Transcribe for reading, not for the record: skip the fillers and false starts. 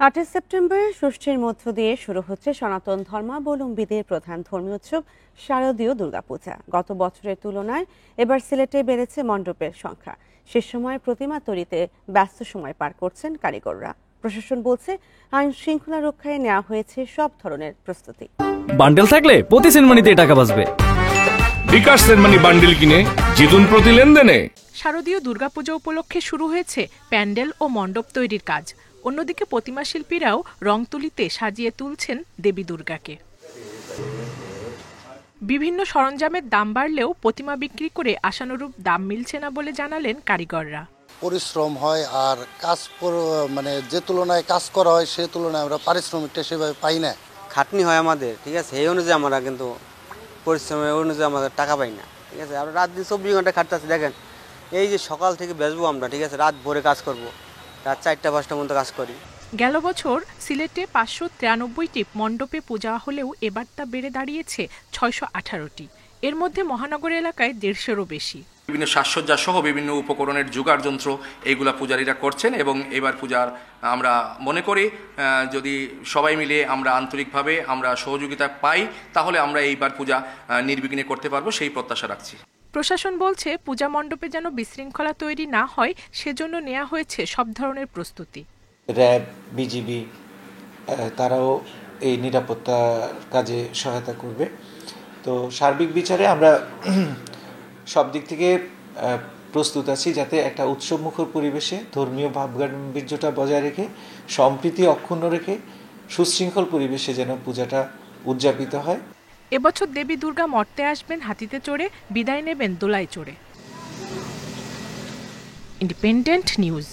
8 September ষষ্ঠীর মধ্য দিয়ে শুরু হচ্ছে সনাতন ধর্মাবলম্বীদের প্রধান ধর্মীয় উৎসব শারদীয় দুর্গাপূজা। গত বছরের তুলনায় এবার সিলেটে বেড়েছে মণ্ডপের সংখ্যা। সে সময় প্রতিমা তৈরিতে ব্যস্ত সময় পার করছেন কারিগররা। প্রশাসন বলছে আইন শৃঙ্খলা রক্ষায় নেওয়া হয়েছে সব ধরনের প্রস্তুতি। বান্ডেল থাকলে প্রতি সেনমানিতে টাকা বাঁচবে। বিকাশ সেনমানি বান্ডেল কিনে জিতুন প্রতি লেনদেনে। শারদীয় দুর্গাপূজা উপলক্ষে শুরু হয়েছে প্যান্ডেল ও মণ্ডপ তৈরির কাজ। অন্যদিকে প্রতিমা শিল্পীরাও রং তুলিতে সাজিয়ে তুলছেন দেবী দুর্গাকে। বিভিন্ন সরঞ্জামের দাম বাড়লেও প্রতিমা বিক্রি করে আশানুরূপ দাম মিলছে না বলে জানালেন কারিগররা। পরিশ্রম হয় আর কাজ যে তুলনায় কাজ করা হয় সে তুলনায় আমরা পারিশ্রমিকটা সেভাবে পাই না। খাটনি হয় আমাদের, ঠিক আছে, এই অনুযায়ী আমরা কিন্তু পরিশ্রমের অনুযায়ী আমাদের টাকা পাই না, ঠিক আছে। আমরা রাত দিন 24 ঘন্টা খাটতে আছি। দেখেন, এই যে সকাল থেকে বেচবো আমরা, ঠিক আছে, রাত ভোরে কাজ করব, রাত 4টা-5টা পর্যন্ত কাজ করি। গেল বছর সিলেটে 593টি মণ্ডপে পূজা হলেও এবার তা বেড়ে দাঁড়িয়েছে 618টি। এর মধ্যে মহানগর এলাকায় 150-এরও বেশি। বিভিন্ন সাজসজ্জা সহ বিভিন্ন উপকরণের জোগাড় যন্ত্র এইগুলা পূজারীরা করছেন এবং এবার পূজার আমরা মনে করি যদি সবাই মিলে আমরা আন্তরিকভাবে আমরা সহযোগিতা পাই তাহলে আমরা এইবার পূজা নির্বিঘ্নে করতে পারবো, সেই প্রত্যাশা রাখছি। প্রশাসন বলছে পূজা মণ্ডপে যেন বিশৃঙ্খলা তৈরি না হয় সেজন্য নেওয়া হয়েছে সব ধরনের প্রস্তুতি। র্যাব, বিজিবি তারাও এই নিরাপত্তা কাজে সহায়তা করবে। তো সার্বিক বিচারে আমরা সব দিক থেকে প্রস্তুত আছি যাতে একটা উৎসবমুখর পরিবেশে ধর্মীয় ভাবগাম্ভীর্যটা বজায় রেখে সম্প্রীতি অক্ষুণ্ণ রেখে সুশৃঙ্খল পরিবেশে যেন পূজাটা উদযাপিত হয়। এবছর দেবী দুর্গা মর্তে আসবেন হাতিতে চড়ে, বিদায় নেবেন দোলায় চড়ে। Independent news.